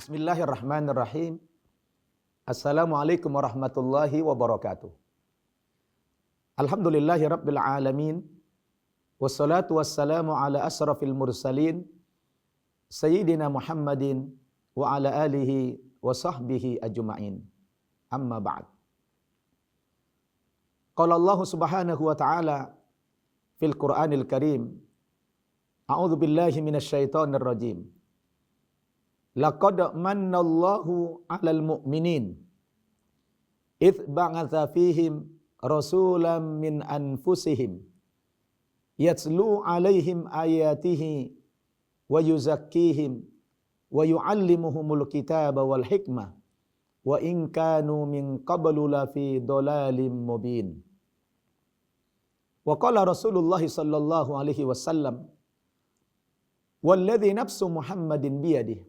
Bismillahirrahmanirrahim. Assalamualaikum warahmatullahi wabarakatuh. Alhamdulillahi rabbil alamin. Wassalatu wassalamu ala asrafil mursalin. Sayyidina Muhammadin wa ala alihi wa sahbihi ajma'in. Amma ba'd. Qala Allah subhanahu wa ta'ala fil Qur'anil Karim. A'udzu billahi minasy syaithanir rajim. Laqad mannallahu 'alal mu'minin idz ba'atsa fihim rasulan min anfusihim yatslu 'alaihim ayatihi wa yuzakkihim wa yu'allimuhumul kitaba wal hikmah wa in kanu min qablu lafi dhalalim mubin. Wa qala Rasulullah sallallahu alaihi wasallam walladzi nafsu Muhammadin biyadihi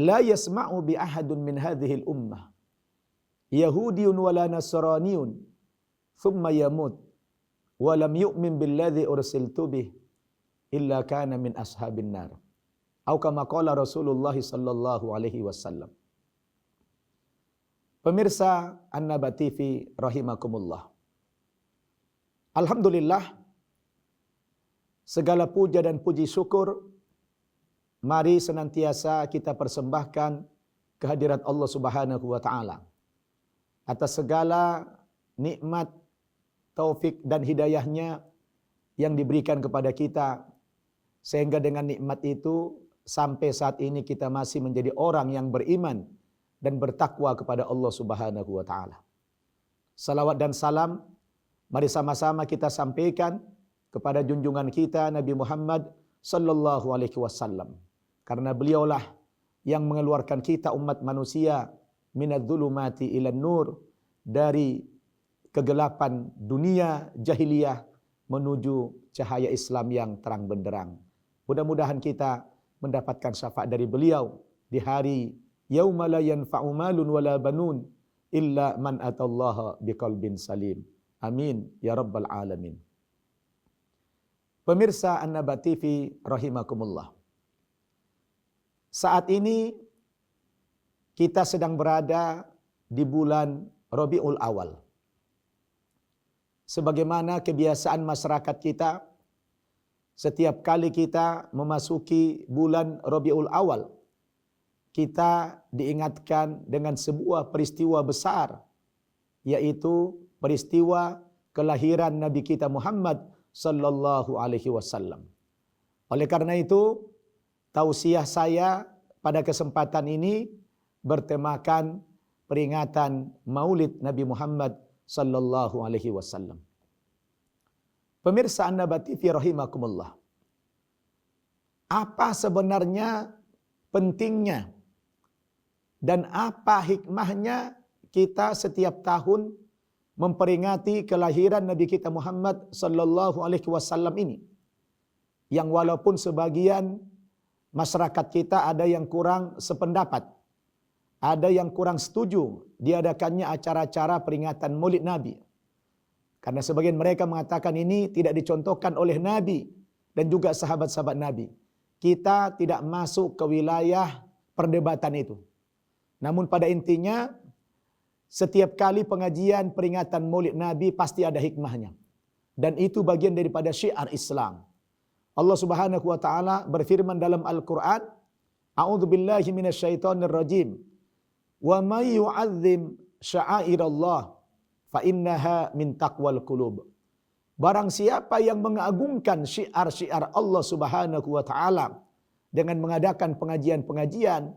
la yasma'u bi ahadun min hadhihi al-ummah yahudiyyun wala nasraniyun thumma yamut wa lam yu'min billadhi ursiltu bih illa kana min ashabin nar. Atau kama qala Rasulullah sallallahu alaihi wasallam. Pemirsa An-Naba TV rahimakumullah. Alhamdulillah, segala puja dan puji syukur mari senantiasa kita persembahkan kehadirat Allah Subhanahu wa taala atas segala nikmat, taufik dan hidayahnya yang diberikan kepada kita, sehingga dengan nikmat itu sampai saat ini kita masih menjadi orang yang beriman dan bertakwa kepada Allah Subhanahu wa taala. Salawat dan salam mari sama-sama kita sampaikan kepada junjungan kita Nabi Muhammad sallallahu alaihi wasallam. Karena beliaulah yang mengeluarkan kita umat manusia minadz-dzulumati ilan nur, dari kegelapan dunia jahiliyah menuju cahaya Islam yang terang benderang. Mudah-mudahan kita mendapatkan syafaat dari beliau di hari yauma la yanfa'u malun wala banun illa man atallaha biqalbin salim. Amin ya rabbal alamin. Pemirsa An-Naba TV rahimakumullah. Saat ini kita sedang berada di bulan Rabiul Awal. Sebagaimana kebiasaan masyarakat kita, setiap kali kita memasuki bulan Rabiul Awal, kita diingatkan dengan sebuah peristiwa besar, yaitu peristiwa kelahiran Nabi kita Muhammad sallallahu alaihi wasallam. Oleh karena itu, tausiah saya pada kesempatan ini bertemakan peringatan Maulid Nabi Muhammad sallallahu alaihi wasallam. Pemirsa An-Naba TV rahimakumullah. Apa sebenarnya pentingnya dan apa hikmahnya kita setiap tahun memperingati kelahiran Nabi kita Muhammad sallallahu alaihi wasallam ini? Yang walaupun sebagian masyarakat kita ada yang kurang sependapat, ada yang kurang setuju diadakannya acara-acara peringatan Maulid Nabi. Karena sebagian mereka mengatakan ini tidak dicontohkan oleh Nabi dan juga sahabat-sahabat Nabi. Kita tidak masuk ke wilayah perdebatan itu. Namun pada intinya, setiap kali pengajian peringatan Maulid Nabi pasti ada hikmahnya. Dan itu bagian daripada syiar Islam. Allah Subhanahu wa taala berfirman dalam Al-Qur'an, A'udzu billahi minasyaitonir rajim. Wa may yu'azzim sya'airallah fa innaha min taqwal qulub. Barang siapa yang mengagungkan syiar-syiar Allah Subhanahu wa taala dengan mengadakan pengajian-pengajian,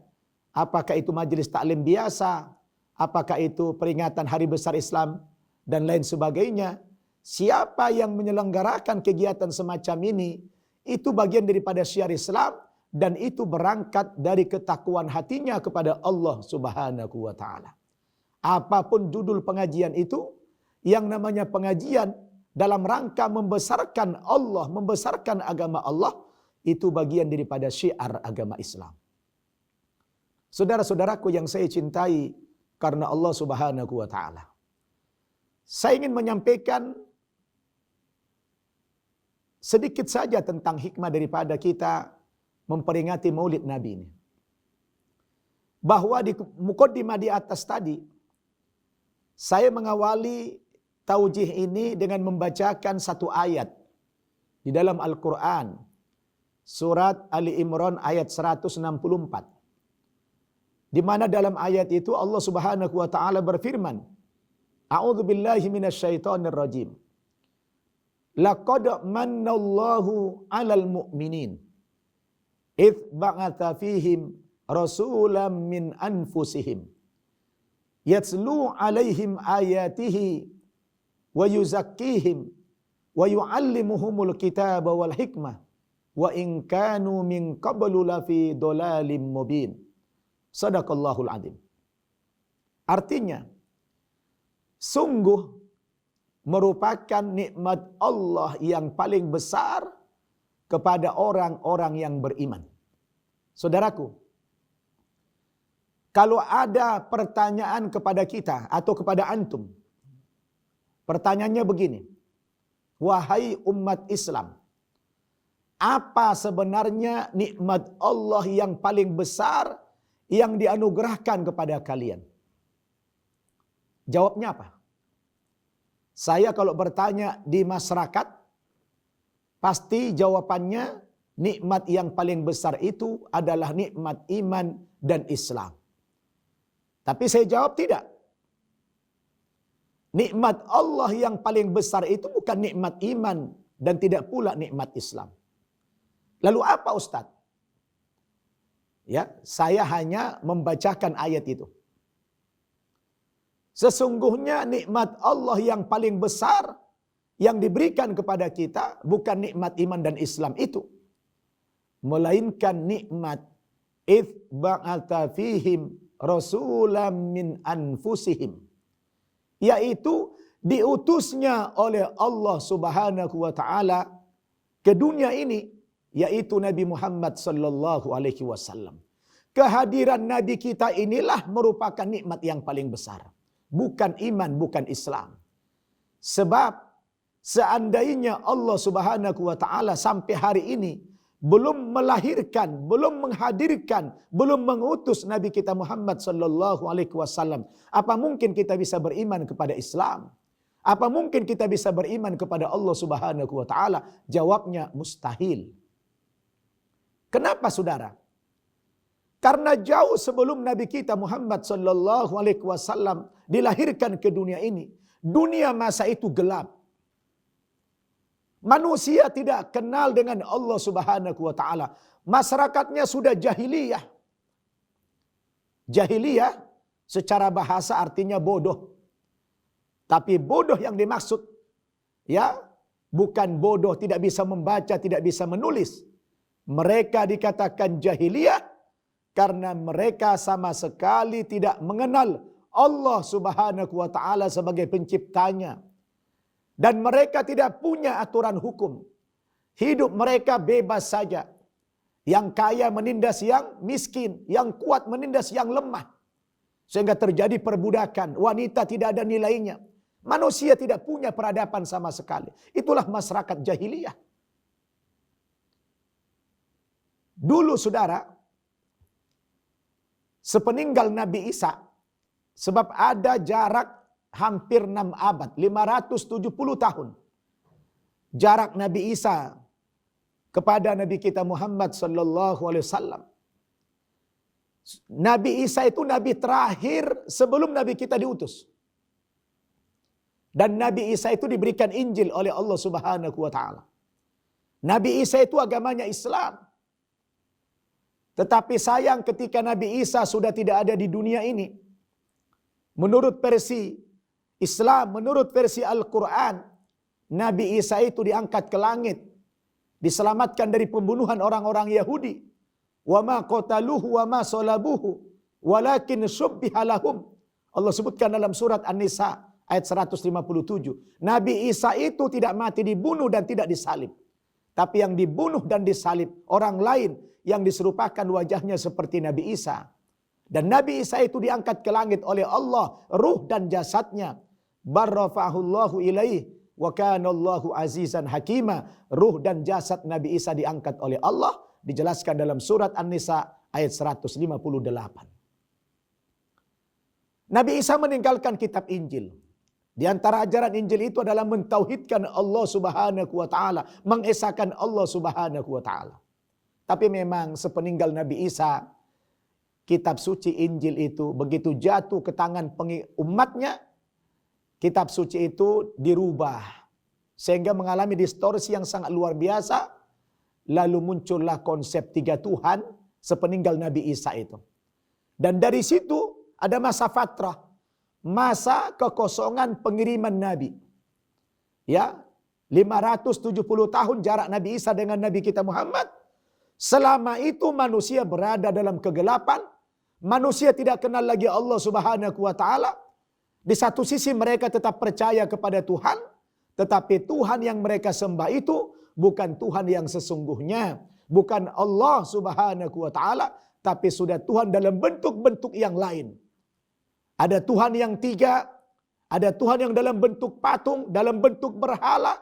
apakah itu majelis taklim biasa, apakah itu peringatan hari besar Islam dan lain sebagainya, siapa yang menyelenggarakan kegiatan semacam ini, itu bagian daripada syiar Islam dan itu berangkat dari ketakwaan hatinya kepada Allah Subhanahu wa taala. Apapun judul pengajian itu, yang namanya pengajian dalam rangka membesarkan Allah, membesarkan agama Allah, itu bagian daripada syiar agama Islam. Saudara-saudaraku yang saya cintai karena Allah Subhanahu wa taala. Saya ingin menyampaikan sedikit saja tentang hikmah daripada kita memperingati Maulid Nabi ini. bahwa di muqaddimah di atas tadi saya mengawali taujih ini dengan membacakan satu ayat di dalam Al-Quran. Surat Ali Imran ayat 164. Di mana dalam ayat itu Allah Subhanahu wa taala berfirman, A'udzu billahi minasyaitonir rajim. Laqad mannallahu 'alal mu'minin idz ba'atsa fihim rasulan min anfusihim yatslu 'alaihim ayatihi wa yuzakkihim wa yu'allimuhumul kitaba wal hikmah wa in kanu min qablu lafi dhalalim mubin. Shadaqallahul adzim. Artinya, sungguh merupakan nikmat Allah yang paling besar kepada orang-orang yang beriman. Saudaraku, kalau ada pertanyaan kepada kita atau kepada antum, pertanyaannya begini, wahai umat Islam, apa sebenarnya nikmat Allah yang paling besar yang dianugerahkan kepada kalian? Jawabnya apa? Saya kalau bertanya di masyarakat, pasti jawabannya nikmat yang paling besar itu adalah nikmat iman dan Islam. Tapi saya jawab tidak. Nikmat Allah yang paling besar itu bukan nikmat iman dan tidak pula nikmat Islam. Lalu apa Ustaz? Ya, saya hanya membacakan ayat itu. Sesungguhnya nikmat Allah yang paling besar yang diberikan kepada kita bukan nikmat iman dan Islam itu, melainkan nikmat idz ba'atsa fihim rasulan min anfusihim, yaitu diutusnya oleh Allah Subhanahu wa taala ke dunia ini, yaitu Nabi Muhammad sallallahu alaihi wasallam. Kehadiran nabi kita inilah merupakan nikmat yang paling besar, bukan iman, bukan Islam. Sebab seandainya Allah Subhanahu wa taala sampai hari ini belum melahirkan, belum menghadirkan, belum mengutus Nabi kita Muhammad sallallahu alaihi wasallam, apa mungkin kita bisa beriman kepada Islam? Apa mungkin kita bisa beriman kepada Allah Subhanahu wa taala? Jawabnya mustahil. Kenapa saudara? Karena jauh sebelum Nabi kita Muhammad sallallahu alaihi wasallam dilahirkan ke dunia ini, dunia masa itu gelap. Manusia tidak kenal dengan Allah Subhanahu wa taala. Masyarakatnya sudah jahiliyah. Jahiliyah secara bahasa artinya bodoh. Tapi bodoh yang dimaksud ya bukan bodoh tidak bisa membaca, tidak bisa menulis. Mereka dikatakan jahiliyah karena mereka sama sekali tidak mengenal Allah Subhanahu wa taala sebagai penciptanya. Dan mereka tidak punya aturan hukum. Hidup mereka bebas saja. Yang kaya menindas yang miskin, yang kuat menindas yang lemah. Sehingga terjadi perbudakan, wanita tidak ada nilainya. Manusia tidak punya peradaban sama sekali. Itulah masyarakat jahiliyah. Dulu saudara, sepeninggal Nabi Isa, sebab ada jarak hampir 6 abad, 570 tahun. Jarak Nabi Isa kepada Nabi kita Muhammad sallallahu alaihi wasallam. Nabi Isa itu nabi terakhir sebelum Nabi kita diutus. Dan Nabi Isa itu diberikan Injil oleh Allah Subhanahu wa taala. Nabi Isa itu agamanya Islam. Tetapi sayang ketika Nabi Isa sudah tidak ada di dunia ini, menurut versi Islam, menurut versi Al-Quran, Nabi Isa itu diangkat ke langit, diselamatkan dari pembunuhan orang-orang Yahudi. Wa ma qataluhu wa ma salabuhu walakin syubbiha lahum. Allah sebutkan dalam surat An-Nisa ayat 157. Nabi Isa itu tidak mati dibunuh dan tidak disalib. Tapi yang dibunuh dan disalib orang lain yang diserupakan wajahnya seperti Nabi Isa. Dan Nabi Isa itu diangkat ke langit oleh Allah, ruh dan jasadnya. Barrafa'ahullahu ilaih wa kanallahu azizan hakima. Ruh dan jasad Nabi Isa diangkat oleh Allah, dijelaskan dalam surat An-Nisa ayat 158. Nabi Isa meninggalkan kitab Injil. Di antara ajaran Injil itu adalah mentauhidkan Allah Subhanahu wa taala, mengesahkan Allah Subhanahu wa taala. Tapi memang sepeninggal Nabi Isa, kitab suci Injil itu begitu jatuh ke tangan umatnya, kitab suci itu dirubah sehingga mengalami distorsi yang sangat luar biasa. Lalu muncullah konsep 3 Tuhan sepeninggal Nabi Isa itu. Dan dari situ ada masa fatrah, masa kekosongan pengiriman Nabi. Ya, 570 tahun jarak Nabi Isa dengan Nabi kita Muhammad. Selama itu manusia berada dalam kegelapan. Manusia tidak kenal lagi Allah Subhanahu wa taala. Di satu sisi mereka tetap percaya kepada Tuhan, tetapi Tuhan yang mereka sembah itu bukan Tuhan yang sesungguhnya, bukan Allah Subhanahu wa taala, tapi sudah Tuhan dalam bentuk-bentuk yang lain. Ada Tuhan yang 3, ada Tuhan yang dalam bentuk patung, dalam bentuk berhala,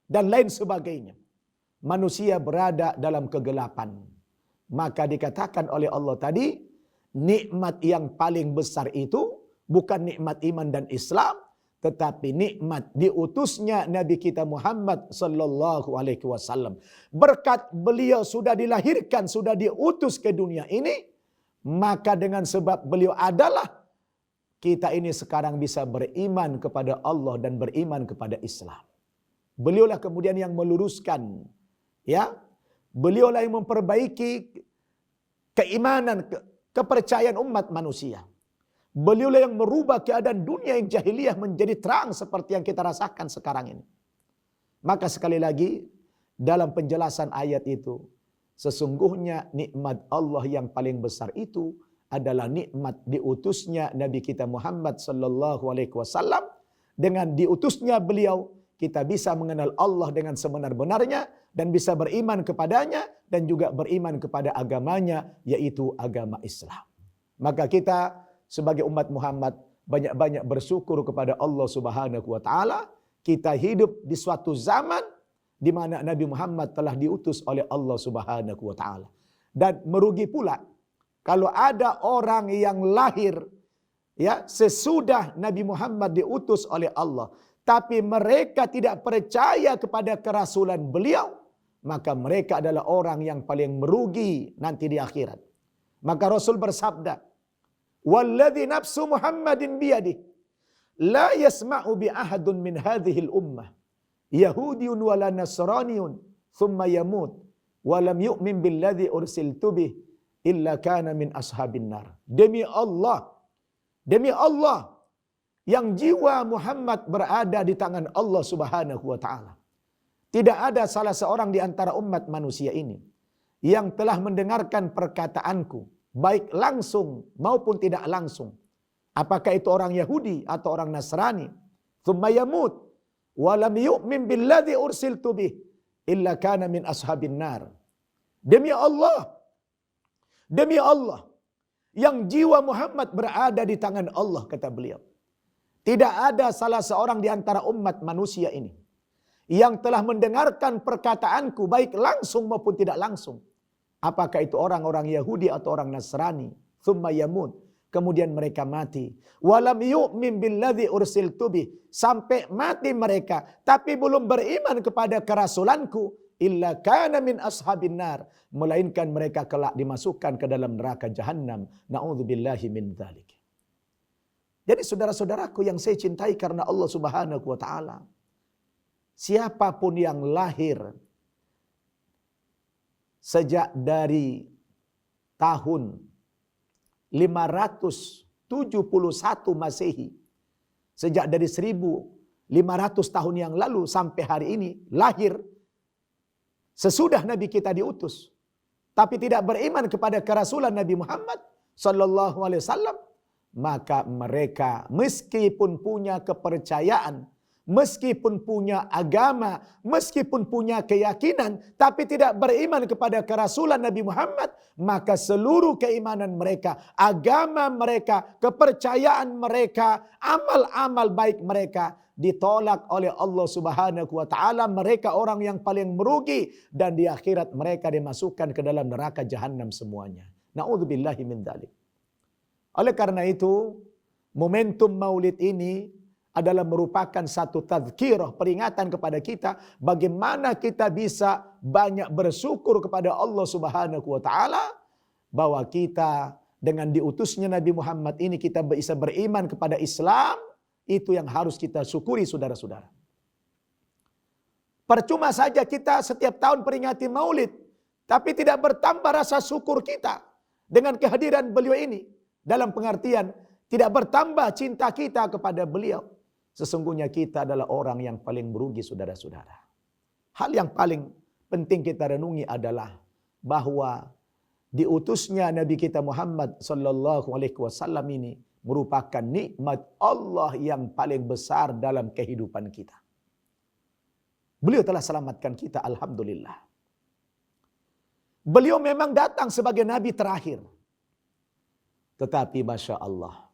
dan lain sebagainya. Manusia berada dalam kegelapan. Maka dikatakan oleh Allah tadi, nikmat yang paling besar itu bukan nikmat iman dan Islam, tetapi nikmat diutusnya Nabi kita Muhammad sallallahu alaihi wasallam. Berkat beliau sudah dilahirkan, sudah diutus ke dunia ini, maka dengan sebab beliau adalah kita ini sekarang bisa beriman kepada Allah dan beriman kepada Islam. Beliaulah kemudian yang meluruskan, ya. Beliaulah yang memperbaiki keimanan, kepercayaan umat manusia. Beliaulah yang merubah keadaan dunia yang jahiliyah menjadi terang seperti yang kita rasakan sekarang ini. Maka sekali lagi dalam penjelasan ayat itu, sesungguhnya nikmat Allah yang paling besar itu adalah nikmat diutusnya Nabi kita Muhammad sallallahu alaihi wasallam. Dengan diutusnya beliau, kita bisa mengenal Allah dengan sebenar-benarnya dan bisa beriman kepadanya dan juga beriman kepada agamanya, yaitu agama Islam. Maka kita sebagai umat Muhammad banyak-banyak bersyukur kepada Allah Subhanahu wa taala. Kita hidup di suatu zaman di mana Nabi Muhammad telah diutus oleh Allah Subhanahu wa taala. Dan merugi pula kalau ada orang yang lahir ya sesudah Nabi Muhammad diutus oleh Allah, tapi mereka tidak percaya kepada kerasulan beliau, maka mereka adalah orang yang paling merugi nanti di akhirat. Maka Rasul bersabda, "Walladzi nafsu Muhammadin biyadihi, la yasma'u bi ahadun min hadhihi al-ummah, Yahudiyun wala Nasraniyun, thumma yamut, wa lam yu'min billadzi ursiltu bih, illa kana min ashabin nar." Demi Allah, yang jiwa Muhammad berada di tangan Allah Subhanahu wa taala. Tidak ada salah seorang di antara umat manusia ini yang telah mendengarkan perkataanku, baik langsung maupun tidak langsung. Apakah itu orang Yahudi atau orang Nasrani. Thumma yamut wa lam yu'min billadzi ursiltu bih illa kana min ashabin nar. Demi Allah, yang jiwa Muhammad berada di tangan Allah, kata beliau. Tidak ada salah seorang di antara umat manusia ini yang telah mendengarkan perkataanku baik langsung maupun tidak langsung. Apakah itu orang-orang Yahudi atau orang Nasrani. Thumma yamut, kemudian mereka mati. Walam yu'min billadzi ursiltu bih, sampai mati mereka tapi belum beriman kepada kerasulanku, illa kana min ashabin nar, melainkan mereka kelak dimasukkan ke dalam neraka jahanam. Na'udzubillahi min dzalik. Jadi saudara-saudaraku yang saya cintai karena Allah Subhanahu wa taala, siapapun yang lahir sejak dari tahun 571 Masehi, sejak dari 1500 tahun yang lalu sampai hari ini, lahir sesudah Nabi kita diutus, tapi tidak beriman kepada kerasulan Nabi Muhammad sallallahu alaihi wasallam, maka mereka meskipun punya kepercayaan, meskipun punya agama, meskipun punya keyakinan, tapi tidak beriman kepada kerasulan Nabi Muhammad, maka seluruh keimanan mereka, agama mereka, kepercayaan mereka, amal-amal baik mereka ditolak oleh Allah Subhanahu wa taala. Mereka orang yang paling merugi dan di akhirat mereka dimasukkan ke dalam neraka jahanam semuanya. Na'udzubillahi min dzalik. Oleh karena itu, Momentum Maulid ini adalah merupakan satu tazkirah, peringatan kepada kita bagaimana kita bisa banyak bersyukur kepada Allah Subhanahu wa taala bahwa kita dengan diutusnya Nabi Muhammad ini kita bisa beriman kepada Islam. Itu yang harus kita syukuri, saudara-saudara. Percuma saja kita setiap tahun peringati Maulid, tapi tidak bertambah rasa syukur kita dengan kehadiran beliau ini. Dalam pengertian tidak bertambah cinta kita kepada beliau. Sesungguhnya kita adalah orang yang paling merugi, saudara-saudara. Hal yang paling penting kita renungi adalah bahwa diutusnya Nabi kita Muhammad sallallahu alaihi wasallam ini merupakan nikmat Allah yang paling besar dalam kehidupan kita. Beliau telah selamatkan kita, alhamdulillah. Beliau memang datang sebagai nabi terakhir. Tetapi Masya Allah,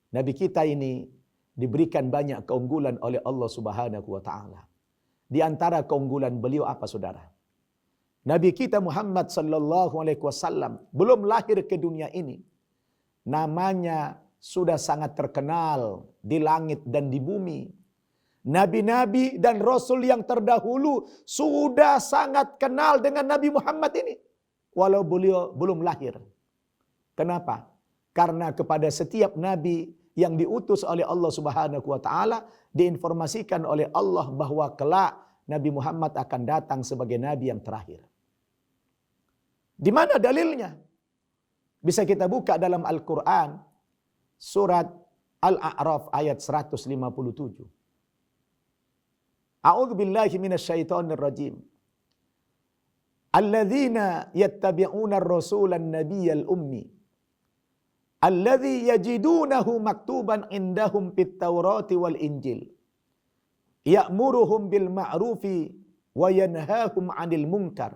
Nabi kita ini diberikan banyak keunggulan oleh Allah Subhanahu wa taala. Di antara keunggulan beliau apa, saudara? Nabi kita Muhammad sallallahu alaihi wasallam belum lahir ke dunia ini, namanya sudah sangat terkenal di langit dan di bumi. Nabi-nabi dan rasul yang terdahulu sudah sangat kenal dengan Nabi Muhammad ini, walau beliau belum lahir. Kenapa? Karena kepada setiap nabi yang diutus oleh Allah Subhanahu wa taala diinformasikan oleh Allah bahwa kelak Nabi Muhammad akan datang sebagai nabi yang terakhir. Di mana dalilnya? Bisa kita buka dalam Al-Qur'an surat Al-A'raf ayat 157. A'udzu billahi minasyaitonir rajim. Alladzina yattabi'una ar-rasulan nabiyyal ummi alladzi yajidunahu maktuban indahum fit Taurati wal Injil ya'muruhum bil ma'rufi wa yanhahum 'anil munkar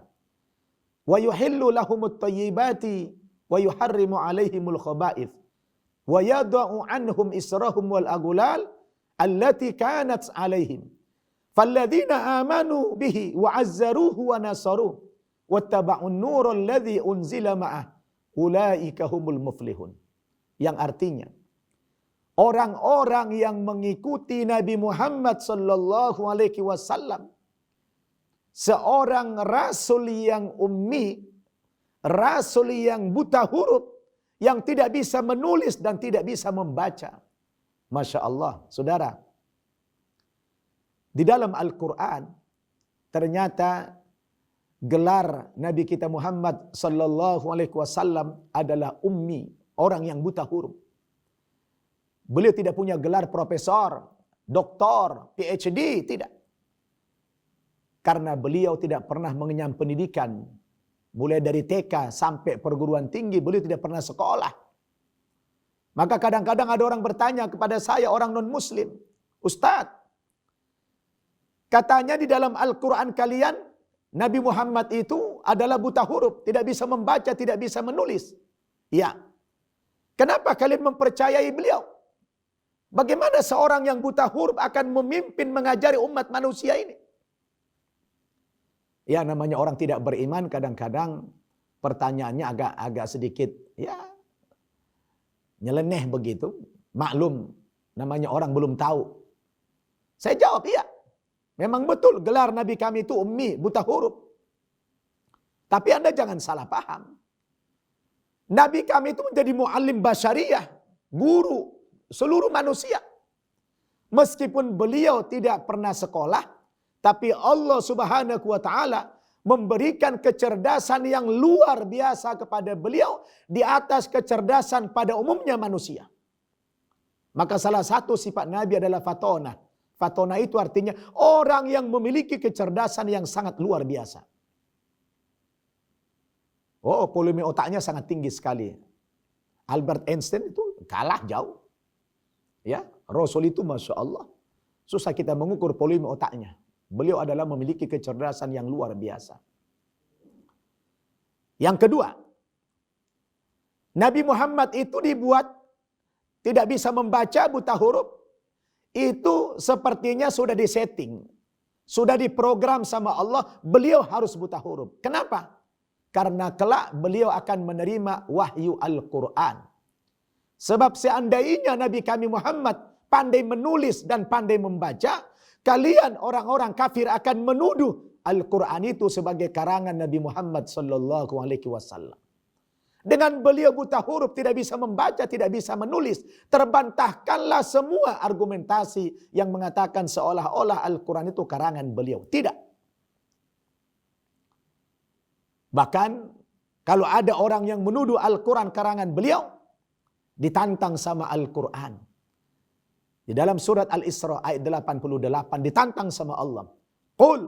wa yuhillu lahumut thayyibati wa yuharrimu 'alaihimul khaba'ith wa yad'u 'anhum israhum wal aghlal allati kanat 'alaihim falladzina amanu bihi wa 'azzaruhu wa nasaruhu wattaba'un nurul ladzi unzila ma'ah ulaika humul muflihun. Yang artinya orang-orang yang mengikuti Nabi Muhammad sallallahu alaihi wasallam, seorang rasul yang ummi, rasul yang buta huruf, yang tidak bisa menulis dan tidak bisa membaca. Masya Allah, saudara. Di dalam Al-Quran ternyata gelar Nabi kita Muhammad sallallahu alaihi wasallam adalah ummi, orang yang buta huruf. Beliau tidak punya gelar profesor, doktor, PhD, tidak. Karena beliau tidak pernah mengenyam pendidikan. Mulai dari TK sampai perguruan tinggi, beliau tidak pernah sekolah. Maka kadang-kadang ada orang bertanya kepada saya, orang non-muslim, Ustaz, katanya di dalam Al-Quran kalian, Nabi Muhammad itu adalah buta huruf, tidak bisa membaca, tidak bisa menulis. Ya. Kenapa kalian mempercayai beliau? Bagaimana seorang yang buta huruf akan memimpin mengajari umat manusia ini? Ya, namanya orang tidak beriman kadang-kadang pertanyaannya agak sedikit ya nyeleneh begitu. Maklum, namanya orang belum tahu. Saya jawab, iya. Memang betul gelar Nabi kami itu ummi, buta huruf. Tapi Anda jangan salah paham. Nabi kami itu menjadi muallim basyariyah, guru seluruh manusia. Meskipun beliau tidak pernah sekolah, tapi Allah Subhanahu wa taala memberikan kecerdasan yang luar biasa kepada beliau di atas kecerdasan pada umumnya manusia. Maka salah satu sifat Nabi adalah fatona. Fatona itu artinya orang yang memiliki kecerdasan yang sangat luar biasa. Oh, volume otaknya sangat tinggi sekali. Albert Einstein itu kalah jauh. Ya, Rasul itu Masya Allah. Susah kita mengukur volume otaknya. Beliau adalah memiliki kecerdasan yang luar biasa. Yang kedua, Nabi Muhammad itu dibuat tidak bisa membaca, buta huruf. Itu sepertinya sudah disetting. Sudah diprogram sama Allah, beliau harus buta huruf. Kenapa? Karena kelak beliau akan menerima wahyu Al-Quran. Sebab seandainya Nabi kami Muhammad pandai menulis dan pandai membaca, kalian orang-orang kafir akan menuduh Al-Quran itu sebagai karangan Nabi Muhammad sallallahu alaihi wasallam. Dengan beliau buta huruf, tidak bisa membaca, tidak bisa menulis, terbantahkanlah semua argumentasi yang mengatakan seolah-olah Al-Quran itu karangan beliau. Tidak. Bahkan kalau ada orang yang menuduh Al-Quran karangan beliau, ditantang sama Al-Quran. Di dalam surat Al-Isra ayat 88 ditantang sama Allah. Qul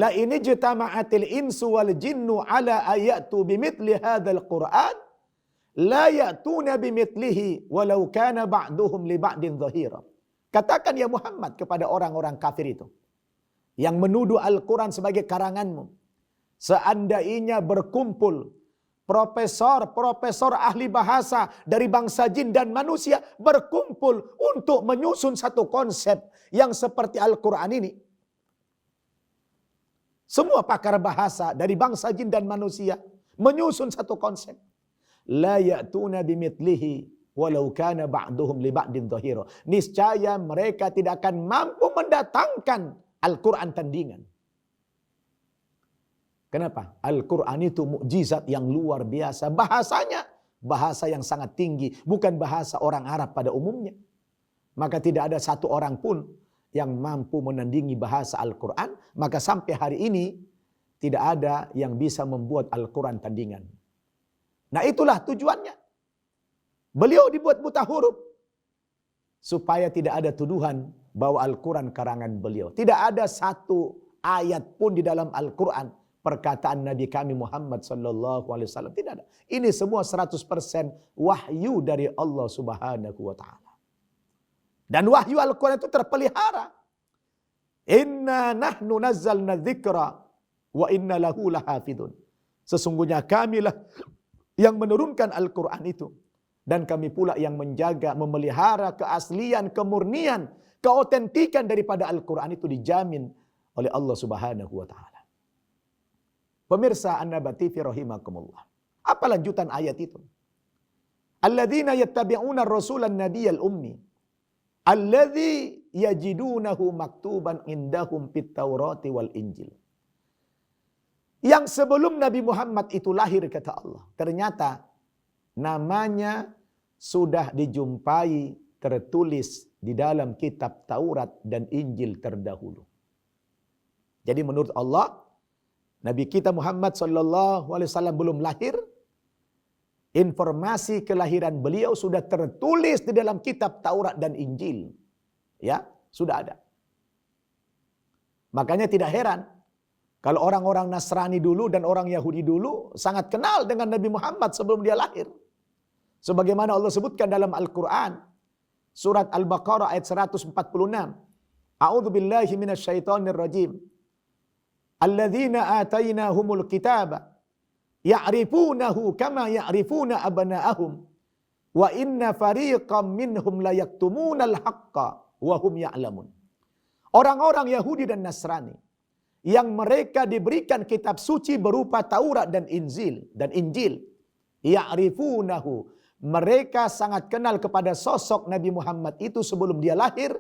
la in ijtama'atil insu wal jinnu ala ayatu bimithli hadzal Qur'an la ya'tuna bimithlihi walau kana ba'duhum li ba'din dhahira. Katakan ya Muhammad kepada orang-orang kafir itu yang menuduh Al-Quran sebagai karanganmu, seandainya berkumpul profesor ahli bahasa dari bangsa jin dan manusia berkumpul untuk menyusun satu konsep yang seperti Al-Quran ini. Semua pakar bahasa dari bangsa jin dan manusia menyusun satu konsep. La ya'tuna bimithlihi walau kana ba'duhum li ba'din dhahira. Niscaya mereka tidak akan mampu mendatangkan Al-Quran tandingan. Kenapa? Al-Quran itu mukjizat yang luar biasa. Bahasanya bahasa yang sangat tinggi, bukan bahasa orang Arab pada umumnya. Maka tidak ada satu orang pun yang mampu menandingi bahasa Al-Quran. Maka sampai hari ini tidak ada yang bisa membuat Al-Quran tandingan. Nah itulah tujuannya. Beliau dibuat buta huruf supaya tidak ada tuduhan bahwa Al-Quran karangan beliau. Tidak ada satu ayat pun di dalam Al-Quran perkataan Nabi kami Muhammad sallallahu alaihi wasallam. Tidak ada. Ini semua 100% wahyu dari Allah Subhanahu wa taala. Dan wahyu Al-Quran itu terpelihara. Inna nahnu nazzalna dzikra wa inna lahu lahafidun. Sesungguhnya kamilah yang menurunkan Al-Quran itu. Dan kami pula yang menjaga, memelihara keaslian, kemurnian, keautentikan daripada Al-Quran itu dijamin oleh Allah Subhanahu wa taala. Pemirsa An-Naba TV rahimakumullah. Apa lanjutan ayat itu? Alladzina yattabi'una ar-rasulan nabiyyal ummi alladzi yajidunahu maktuban indahum fit Taurati wal Injil. Yang sebelum Nabi Muhammad itu lahir kata Allah, ternyata namanya sudah dijumpai tertulis di dalam kitab Taurat dan Injil terdahulu. Jadi menurut Allah, Nabi kita Muhammad sallallahu alaihi wasallam belum lahir, informasi kelahiran beliau sudah tertulis di dalam kitab Taurat dan Injil. Ya, sudah ada. Makanya tidak heran kalau orang-orang Nasrani dulu dan orang Yahudi dulu sangat kenal dengan Nabi Muhammad sebelum dia lahir. Sebagaimana Allah sebutkan dalam Al-Quran, surat Al-Baqarah ayat 146. A'udzu billahi minasyaitonir rajim. Alladzina atainahumul kitaba ya'rifunahu kama ya'rifuna abna'ahum wa inna fariqam minhum la yaktumunal haqqa wa hum ya'lamun. Orang-orang Yahudi dan Nasrani yang mereka diberikan kitab suci berupa Taurat dan Injil ya'rifunahu, mereka sangat kenal kepada sosok Nabi Muhammad itu sebelum dia lahir,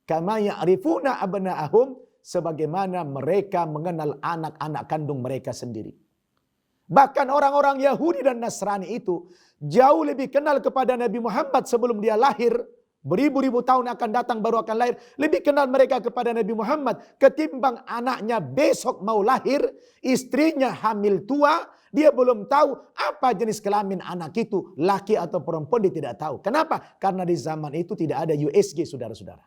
kama ya'rifuna abna'ahum, sebagaimana mereka mengenal anak-anak kandung mereka sendiri. Bahkan orang-orang Yahudi dan Nasrani itu jauh lebih kenal kepada Nabi Muhammad sebelum dia lahir. Beribu-ribu tahun akan datang baru akan lahir. Lebih kenal mereka kepada Nabi Muhammad ketimbang anaknya besok mau lahir, istrinya hamil tua, dia belum tahu apa jenis kelamin anak itu, laki atau perempuan, dia tidak tahu. Kenapa? Karena di zaman itu tidak ada USG, saudara-saudara.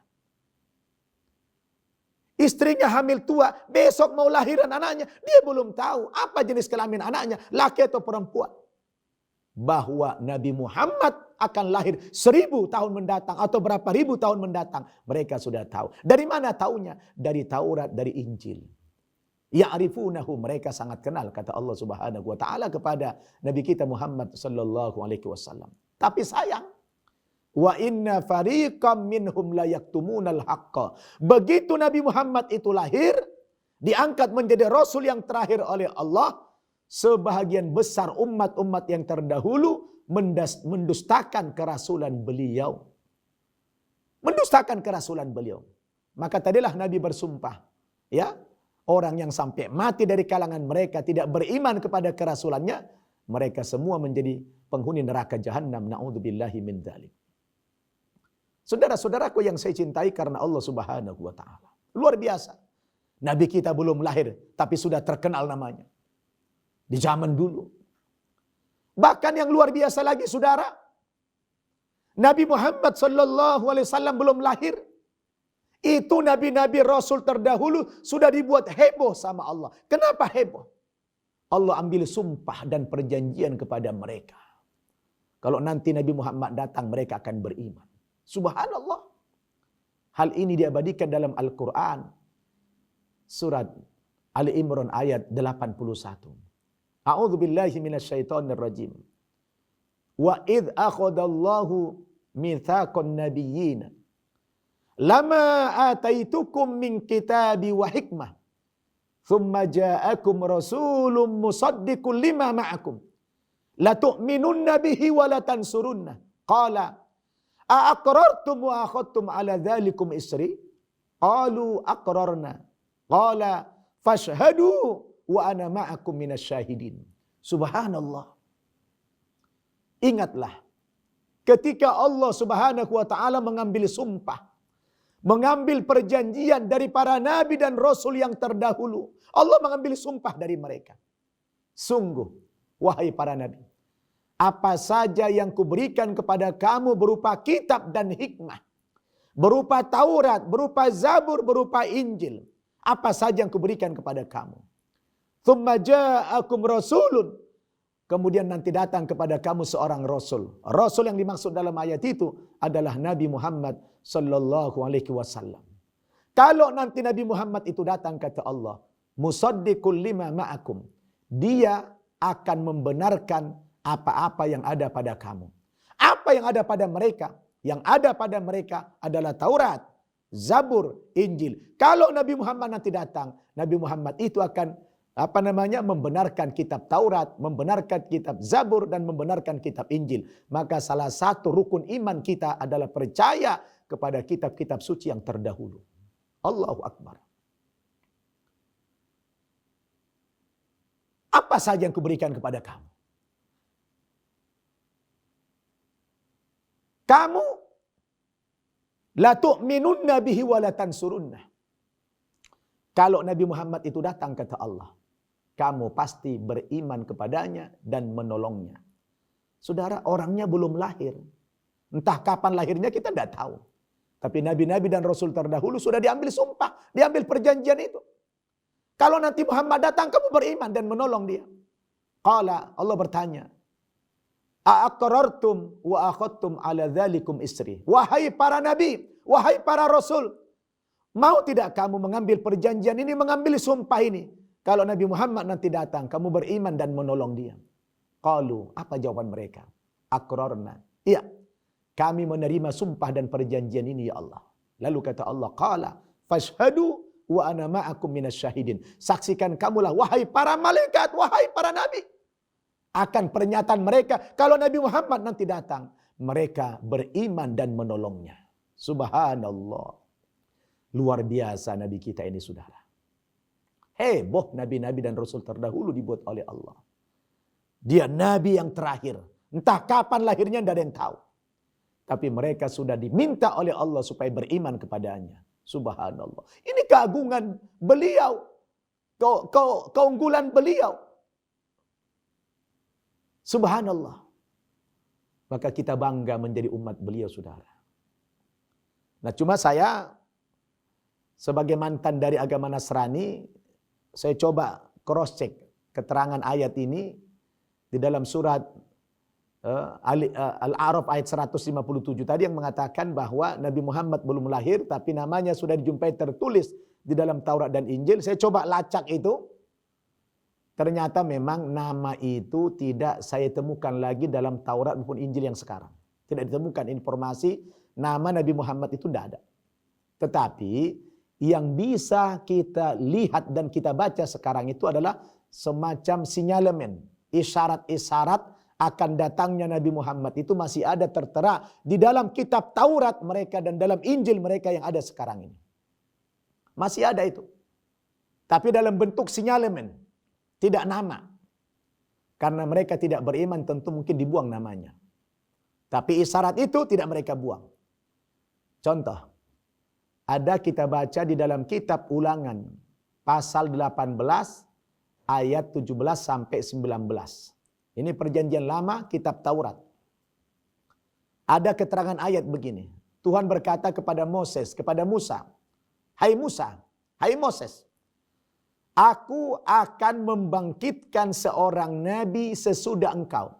Istrinya hamil tua, besok mau lahiran anaknya, dia belum tahu apa jenis kelamin anaknya, laki atau perempuan. Bahwa Nabi Muhammad akan lahir 1000 tahun mendatang atau berapa ribu tahun mendatang, mereka sudah tahu. Dari mana taunya? Dari Taurat, dari Injil. Ya'rifunahu, mereka sangat kenal kata Allah Subhanahu wa taala kepada Nabi kita Muhammad sallallahu alaihi wasallam. Tapi sayang, wa inna fariqam minhum la yaktumunal haqqa. Begitu Nabi Muhammad itu lahir, diangkat menjadi rasul yang terakhir oleh Allah, sebahagian besar umat-umat yang terdahulu mendustakan kerasulan beliau. Mendustakan kerasulan beliau. Maka tadilah Nabi bersumpah, ya, orang yang sampai mati dari kalangan mereka tidak beriman kepada kerasulannya, mereka semua menjadi penghuni neraka jahanam. Na'udzubillahi min dzalik. Saudara-saudaraku yang saya cintai karena Allah Subhanahu wa taala. Luar biasa. Nabi kita belum lahir tapi sudah terkenal namanya. Di zaman dulu. Bahkan yang luar biasa lagi saudara, Nabi Muhammad sallallahu alaihi wasallam belum lahir. Itu nabi-nabi rasul terdahulu sudah dibuat heboh sama Allah. Kenapa heboh? Allah ambil sumpah dan perjanjian kepada mereka. Kalau nanti Nabi Muhammad datang, mereka akan beriman. Subhanallah. Hal ini diabadikan dalam Al-Quran. Surat Ali Imran ayat 81. A'udzu billahi minasyaitonir rajim. Wa idh akhadallahu mitsaqan nabiyyin lama ataitukum min kitabi wa hikmah thumma ja'akum rasulun musaddiqun lima ma'akum la tu'minunna bihi wa la tansurunna qala a'aqrartum wa akhadtum ala dhalikum isri qalu aqrarna qala fashhadu wa ana ma'akum minasyahidin. Subhanallah. Ingatlah ketika Allah Subhanahu wa taala mengambil sumpah, mengambil perjanjian dari para nabi dan rasul yang terdahulu. Allah mengambil sumpah dari mereka. Sungguh, wahai para nabi, apa saja yang kuberikan kepada kamu berupa kitab dan hikmah, berupa Taurat, berupa Zabur, berupa Injil, apa saja yang kuberikan kepada kamu. Tsumma ja'akum rasulun, kemudian nanti datang kepada kamu seorang rasul. Rasul yang dimaksud dalam ayat itu adalah Nabi Muhammad sallallahu alaihi wasallam. Kalau nanti Nabi Muhammad itu datang, kata Allah, musaddiqul lima ma'akum, dia akan membenarkan apa-apa yang ada pada kamu. Apa yang ada pada mereka? Yang ada pada mereka adalah Taurat, Zabur, Injil. Kalau Nabi Muhammad nanti datang, Nabi Muhammad itu akan membenarkan kitab Taurat, membenarkan kitab Zabur, dan membenarkan kitab Injil. Maka salah satu rukun iman kita adalah percaya kepada kitab-kitab suci yang terdahulu. Allahu Akbar. Apa saja yang kuberikan kepada kamu? Kamu la tu'minunna bihi wa la tansurunna. Kalau Nabi Muhammad itu datang, kata Allah, kamu pasti beriman kepadanya dan menolongnya. Saudara, orangnya belum lahir. Entah kapan lahirnya kita tidak tahu. Tapi nabi-nabi dan rasul terdahulu sudah diambil sumpah, diambil perjanjian itu. Kalau nanti Muhammad datang, kamu beriman dan menolong dia. Qala, Allah bertanya, a'aqrartum wa akhadtum ala dzalikum isri. Wahai para nabi, wahai para rasul, mau tidak kamu mengambil perjanjian ini, mengambil sumpah ini? Kalau Nabi Muhammad nanti datang, kamu beriman dan menolong dia. Qalu, apa jawaban mereka? Aqrarna. Iya, kami menerima sumpah dan perjanjian ini, ya Allah. Lalu kata Allah, qala fashhadu wa ana ma'akum minasyahidin. Saksikan kamulah, wahai para malaikat, wahai para nabi, akan pernyataan mereka kalau Nabi Muhammad nanti datang, mereka beriman dan menolongnya. Subhanallah. Luar biasa nabi kita ini, saudara. Heboh nabi-nabi dan rasul terdahulu dibuat oleh Allah. Dia nabi yang terakhir. Entah kapan lahirnya tidak ada yang tahu. Tapi mereka sudah diminta oleh Allah supaya beriman kepadanya. Subhanallah. Ini keagungan beliau. Keunggulan beliau. Subhanallah. Maka kita bangga menjadi umat beliau, saudara. Nah, cuma saya sebagai mantan dari agama Nasrani, saya coba cross check keterangan ayat ini di dalam surat Al-A'raf ayat 157 tadi yang mengatakan bahwa Nabi Muhammad belum lahir tapi namanya sudah dijumpai tertulis di dalam Taurat dan Injil. Saya coba lacak itu. Ternyata memang nama itu tidak saya temukan lagi dalam Taurat maupun Injil yang sekarang. Tidak ditemukan informasi nama Nabi Muhammad itu tidak ada. Tetapi yang bisa kita lihat dan kita baca sekarang itu adalah semacam sinyalemen, isyarat-isyarat akan datangnya Nabi Muhammad itu masih ada tertera di dalam kitab Taurat mereka dan dalam Injil mereka yang ada sekarang ini. Masih ada itu. Tapi dalam bentuk sinyalemen, tidak nama. Karena mereka tidak beriman tentu mungkin dibuang namanya. Tapi isyarat itu tidak mereka buang. Contoh, ada kita baca di dalam kitab Ulangan pasal 18 ayat 17 sampai 19. Ini perjanjian lama kitab Taurat. Ada keterangan ayat begini. Tuhan berkata kepada Musa, "Hai Musa, hai Moses, aku akan membangkitkan seorang nabi sesudah engkau.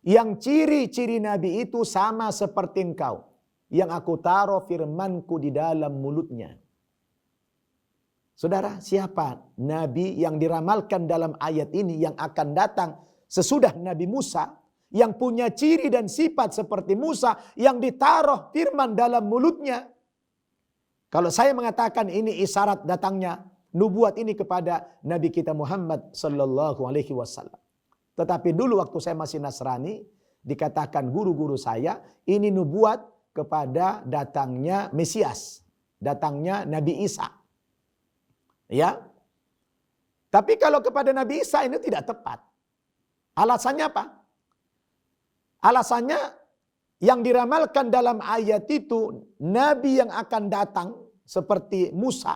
Yang ciri-ciri nabi itu sama seperti engkau. Yang aku taruh firmanku di dalam mulutnya." Saudara, siapa nabi yang diramalkan dalam ayat ini yang akan datang sesudah Nabi Musa, yang punya ciri dan sifat seperti Musa, yang ditaruh firman dalam mulutnya? Kalau saya mengatakan ini isyarat datangnya nubuat ini kepada Nabi kita Muhammad sallallahu alaihi wasallam. Tetapi dulu waktu saya masih Nasrani, dikatakan guru-guru saya, ini nubuat kepada datangnya Mesias, datangnya Nabi Isa. Ya. Tapi kalau kepada Nabi Isa ini tidak tepat. Alasannya apa? Alasannya yang diramalkan dalam ayat itu nabi yang akan datang seperti Musa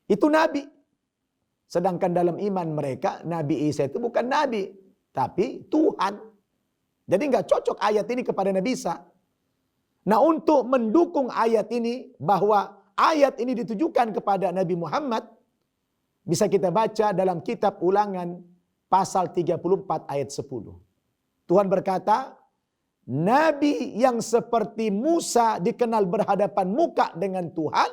itu nabi. Sedangkan dalam iman mereka Nabi Isa itu bukan nabi, tapi Tuhan. Jadi nggak cocok ayat ini kepada Nabi Isa. Nah, untuk mendukung ayat ini bahwa ayat ini ditujukan kepada Nabi Muhammad, bisa kita baca dalam kitab Ulangan pasal 34 ayat 10. Tuhan berkata, nabi yang seperti Musa dikenal berhadapan muka dengan Tuhan,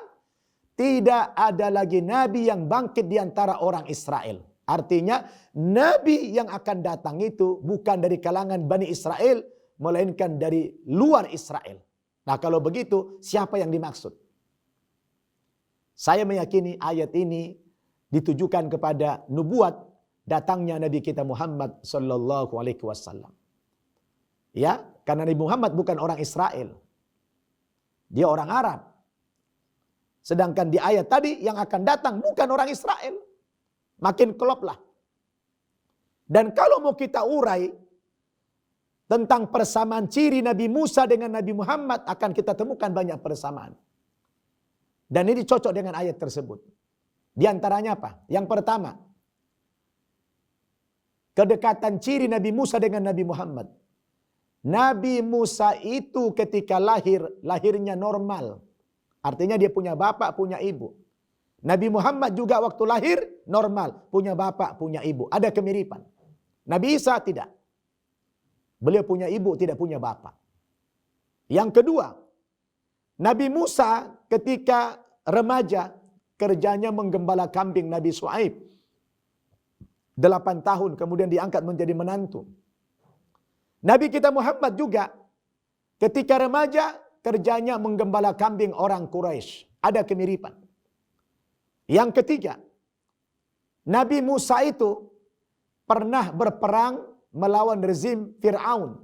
tidak ada lagi nabi yang bangkit di antara orang Israel. Artinya, nabi yang akan datang itu bukan dari kalangan Bani Israel, melainkan dari luar Israel. Nah, kalau begitu, siapa yang dimaksud? Saya meyakini ayat ini ditujukan kepada nubuat datangnya Nabi kita Muhammad sallallahu alaihi wasallam. Ya, karena Nabi Muhammad bukan orang Israel. Dia orang Arab. Sedangkan di ayat tadi yang akan datang bukan orang Israel. Makin kloplah. Dan kalau mau kita urai tentang persamaan ciri Nabi Musa dengan Nabi Muhammad, akan kita temukan banyak persamaan. Dan ini cocok dengan ayat tersebut. Di antaranya apa? Yang pertama, kedekatan ciri Nabi Musa dengan Nabi Muhammad. Nabi Musa itu ketika lahirnya normal. Artinya dia punya bapak, punya ibu. Nabi Muhammad juga waktu lahir normal. Punya bapak, punya ibu. Ada kemiripan. Nabi Isa tidak. Beliau punya ibu, tidak punya bapak. Yang kedua, Nabi Musa ketika remaja, kerjanya menggembala kambing Nabi Shu'aib. 8 tahun kemudian diangkat menjadi menantu. Nabi kita Muhammad juga ketika remaja, kerjanya menggembala kambing orang Quraisy. Ada kemiripan. Yang ketiga, Nabi Musa itu pernah berperang melawan rezim Fir'aun.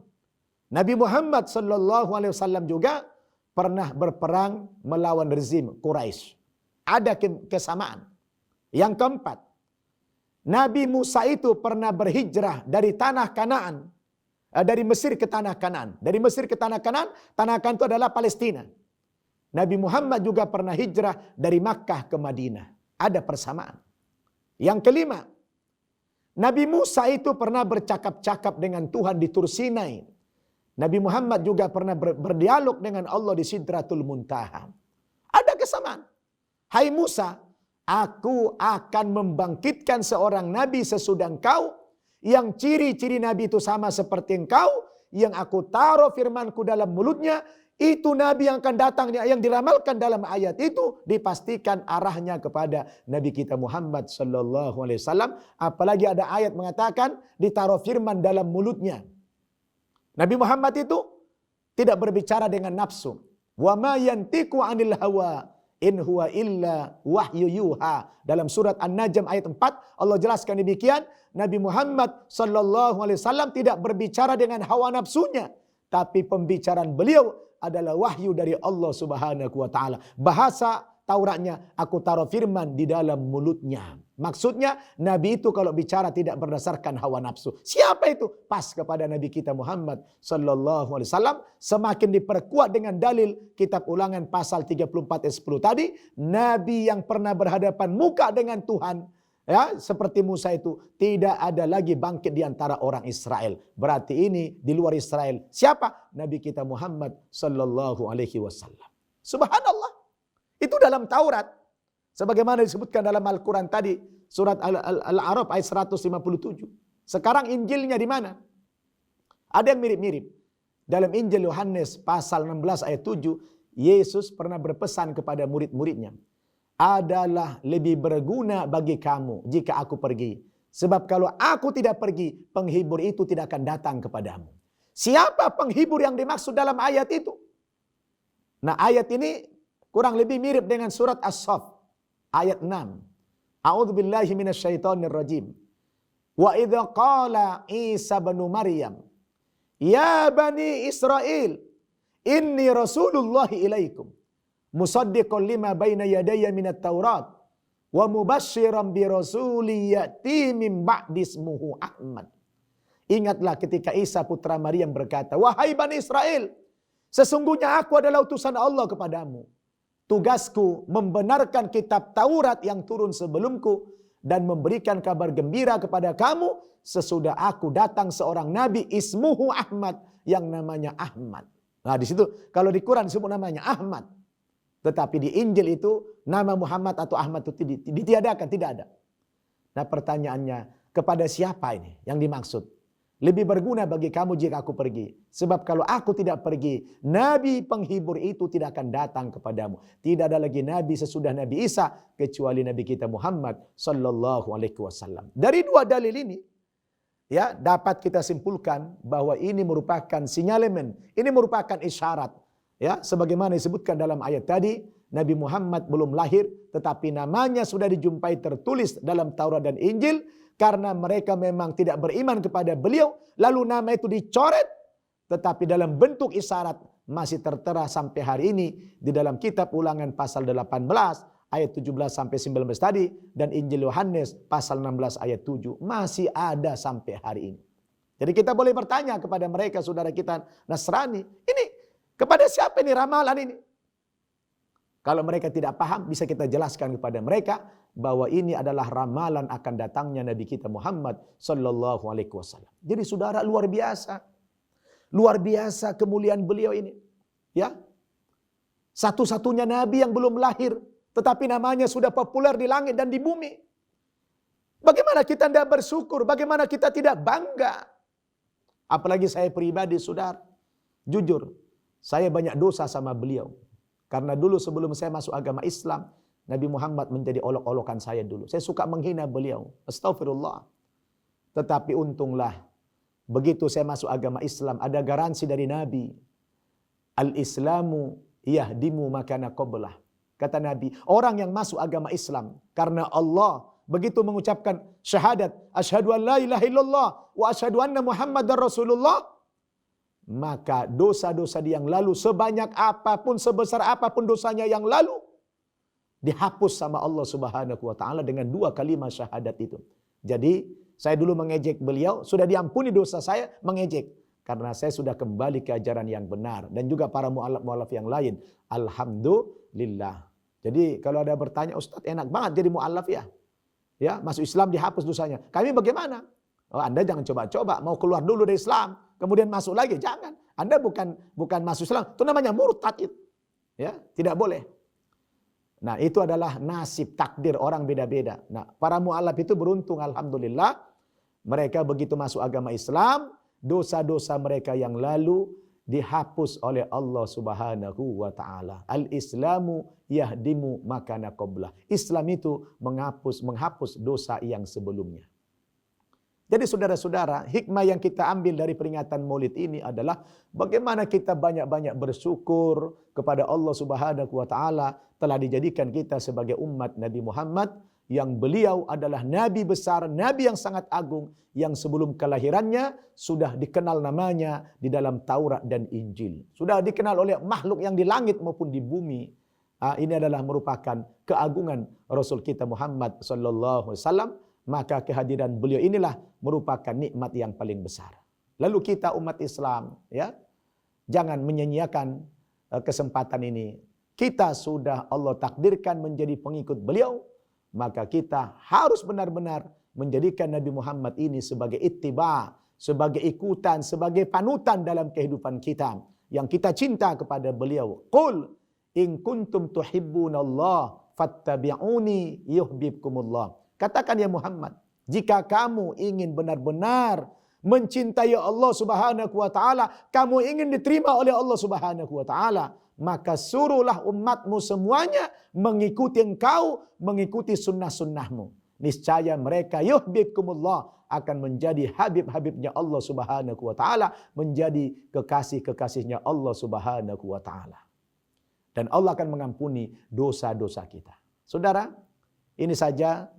Nabi Muhammad sallallahu alaihi wasallam juga pernah berperang melawan rezim Quraisy. Ada kesamaan. Yang keempat, Nabi Musa itu pernah berhijrah dari tanah Kanaan, dari Mesir ke tanah Kanaan. Dari Mesir ke tanah Kanaan itu adalah Palestina. Nabi Muhammad juga pernah hijrah dari Makkah ke Madinah. Ada persamaan. Yang kelima, Nabi Musa itu pernah bercakap-cakap dengan Tuhan di Tur Sinai. Nabi Muhammad juga pernah berdialog dengan Allah di Sidratul Muntaha. Ada kesamaan. Hai Musa, aku akan membangkitkan seorang nabi sesudah engkau, yang ciri-ciri nabi itu sama seperti engkau, yang aku taruh firmanku dalam mulutnya. Itu nabi yang akan datang, yang diramalkan dalam ayat itu dipastikan arahnya kepada Nabi kita Muhammad sallallahu alaihi wasallam. Apalagi ada ayat mengatakan ditaruh firman dalam mulutnya. Nabi Muhammad itu tidak berbicara dengan nafsu. Wa ma yantiqu 'anil hawa in huwa illa wahyu yuha. Dalam surat An-Najm ayat 4 Allah jelaskan demikian, Nabi Muhammad sallallahu alaihi wasallam tidak berbicara dengan hawa nafsunya, tapi pembicaraan beliau adalah wahyu dari Allah Subhanahu wa taala. Bahasa Tauratnya, aku taruh firman di dalam mulutnya. Maksudnya Nabi itu kalau bicara tidak berdasarkan hawa nafsu. Siapa itu? Pas kepada Nabi kita Muhammad sallallahu alaihi wasallam. Semakin diperkuat dengan dalil kitab Ulangan pasal 34 ayat 10 tadi, Nabi yang pernah berhadapan muka dengan Tuhan, ya, seperti Musa itu, tidak ada lagi bangkit di antara orang Israel. Berarti ini di luar Israel. Siapa? Nabi kita Muhammad sallallahu alaihi wasallam. Subhanallah. Itu dalam Taurat. Sebagaimana disebutkan dalam Al-Quran tadi, surat Al-A'raf ayat 157. Sekarang Injilnya di mana? Ada yang mirip-mirip. Dalam Injil Yohanes pasal 16 ayat 7, Yesus pernah berpesan kepada murid-muridnya, adalah lebih berguna bagi kamu jika aku pergi. Sebab kalau aku tidak pergi, penghibur itu tidak akan datang kepadamu. Siapa penghibur yang dimaksud dalam ayat itu? Nah, ayat ini kurang lebih mirip dengan surat As-Saff ayat 6. A'udzubillahi minasyaitonirrajim. Wa idza qala Isa bin Maryam, ya bani Israel, inni rasulullah ilaikum musaddiqan lima baina yadayya minat Taurat wa mubasysyiran bi rasulin ya'ti min ba'di ismuhu Ahmad. Ingatlah ketika Isa putra Maryam berkata, wahai Bani Israel, sesungguhnya aku adalah utusan Allah kepadamu. Tugasku membenarkan kitab Taurat yang turun sebelumku dan memberikan kabar gembira kepada kamu sesudah aku datang seorang nabi ismuhu Ahmad, yang namanya Ahmad. Nah, di situ kalau di Quran disebut namanya Ahmad. Tetapi di Injil itu nama Muhammad atau Ahmad itu ditiadakan, tidak ada. Nah, pertanyaannya, kepada siapa ini yang dimaksud? Lebih berguna bagi kamu jika aku pergi. Sebab kalau aku tidak pergi, Nabi penghibur itu tidak akan datang kepadamu. Tidak ada lagi Nabi sesudah Nabi Isa, kecuali Nabi kita Muhammad sallallahu alaihi wasallam. Dari dua dalil ini, ya, dapat kita simpulkan bahwa ini merupakan sinyalemen. Ini merupakan isyarat. Ya, sebagaimana disebutkan dalam ayat tadi, Nabi Muhammad belum lahir, tetapi namanya sudah dijumpai tertulis dalam Taurat dan Injil. Karena mereka memang tidak beriman kepada beliau, lalu nama itu dicoret, tetapi dalam bentuk isyarat masih tertera sampai hari ini di dalam kitab Ulangan pasal 18 ayat 17 sampai 19 tadi, dan Injil Yohanes pasal 16 ayat 7 masih ada sampai hari ini. Jadi kita boleh bertanya kepada mereka, saudara kita Nasrani, ini kepada siapa ini ramalan ini? Kalau mereka tidak paham, bisa kita jelaskan kepada mereka bahwa ini adalah ramalan akan datangnya Nabi kita Muhammad sallallahu alaihi wasallam. Jadi saudara, luar biasa. Luar biasa kemuliaan beliau ini. Ya. Satu-satunya nabi yang belum lahir, tetapi namanya sudah populer di langit dan di bumi. Bagaimana kita tidak bersyukur? Bagaimana kita tidak bangga? Apalagi saya pribadi, saudara. Jujur, saya banyak dosa sama beliau. Karena dulu sebelum saya masuk agama Islam, Nabi Muhammad menjadi olok-olokan saya dulu. Saya suka menghina beliau. Astagfirullah. Tetapi untunglah, begitu saya masuk agama Islam, ada garansi dari Nabi. Al-Islamu yahdimu makana qablah. Kata Nabi, orang yang masuk agama Islam karena Allah begitu mengucapkan syahadat, asyhadu an la ilaha illallah wa asyhadu anna Muhammadar Rasulullah, maka dosa-dosa dia yang lalu, sebanyak apapun, sebesar apapun dosanya yang lalu, dihapus sama Allah Subhanahu wa taala dengan dua kalimat syahadat itu. Jadi, saya dulu mengejek beliau, sudah diampuni dosa saya, mengejek. Karena saya sudah kembali ke ajaran yang benar. Dan juga para mu'alaf yang lain. Alhamdulillah. Jadi, kalau ada bertanya, Ustaz enak banget jadi mu'alaf ya. Ya, masuk Islam dihapus dosanya. Kami bagaimana? Oh, Anda jangan coba-coba, mau keluar dulu dari Islam, kemudian masuk lagi, jangan. Anda bukan masuk Islam, itu namanya murtad itu. Ya, tidak boleh. Nah, itu adalah nasib takdir orang beda-beda. Nah, para mu'alaf itu beruntung, alhamdulillah, mereka begitu masuk agama Islam, dosa-dosa mereka yang lalu dihapus oleh Allah Subhanahu wa taala. Al-Islamu yahdimu makana qablah. Islam itu menghapus dosa yang sebelumnya. Jadi saudara-saudara, hikmah yang kita ambil dari peringatan Maulid ini adalah bagaimana kita banyak-banyak bersyukur kepada Allah Subhanahu wa taala telah dijadikan kita sebagai umat Nabi Muhammad yang beliau adalah nabi besar, nabi yang sangat agung yang sebelum kelahirannya sudah dikenal namanya di dalam Taurat dan Injil. Sudah dikenal oleh makhluk yang di langit maupun di bumi. Ini adalah merupakan keagungan Rasul kita Muhammad sallallahu alaihi wasallam. Maka kehadiran beliau inilah merupakan nikmat yang paling besar. Lalu kita umat Islam, ya, jangan menyia-nyiakan kesempatan ini. Kita sudah Allah takdirkan menjadi pengikut beliau, maka kita harus benar-benar menjadikan Nabi Muhammad ini sebagai ittiba, sebagai ikutan, sebagai panutan dalam kehidupan kita. Yang kita cinta kepada beliau. Qul in kuntum tuhibbunallah fattabi'uni yuhibbukumullah. Katakan ya Muhammad, jika kamu ingin benar-benar mencintai Allah Subhanahu wa taala, kamu ingin diterima oleh Allah Subhanahu wa taala, maka suruhlah umatmu semuanya mengikuti engkau, mengikuti sunnah-sunnahmu. Niscaya mereka yuhibbukumullah akan menjadi habib-habibnya Allah Subhanahu wa taala, menjadi kekasih-kekasihnya Allah Subhanahu wa taala. Dan Allah akan mengampuni dosa-dosa kita. Saudara, ini saja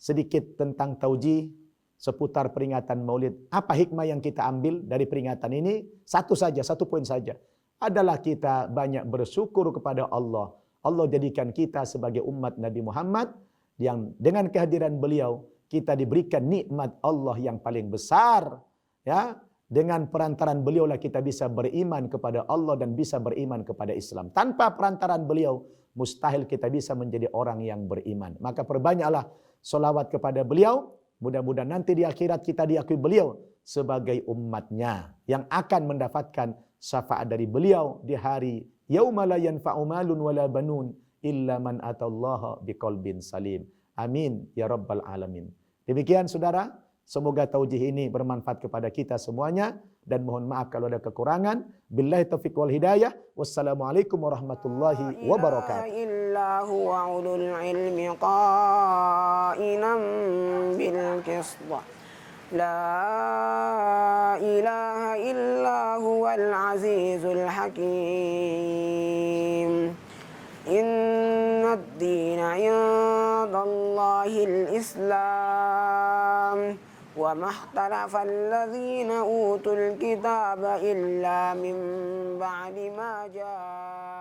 sedikit tentang taujih seputar peringatan Maulid. Apa hikmah yang kita ambil dari peringatan ini? Satu poin saja. Adalah kita banyak bersyukur kepada Allah. Allah jadikan kita sebagai umat Nabi Muhammad yang dengan kehadiran beliau kita diberikan nikmat Allah yang paling besar. Ya, dengan perantaran beliau lah kita bisa beriman kepada Allah dan bisa beriman kepada Islam. Tanpa perantaran beliau mustahil kita bisa menjadi orang yang beriman. Maka perbanyaklah solawat kepada beliau. Mudah-mudahan nanti di akhirat kita diakui beliau sebagai umatnya yang akan mendapatkan syafaat dari beliau di hari yauma la yanfa'u malun wala banun illa man atallaha biqalbin salim. Amin ya rabbal alamin. Demikian saudara, semoga taujih ini bermanfaat kepada kita semuanya dan mohon maaf kalau ada kekurangan. Billahi taufiq wal hidayah. Wassalamualaikum warahmatullahi wabarakatuh. هو أولو العلم قائما بالقسط لا إله إلا هو العزيز الحكيم إن الدين عند الله الإسلام وما اختلف الذين أوتوا الكتاب إلا من بعد ما جاء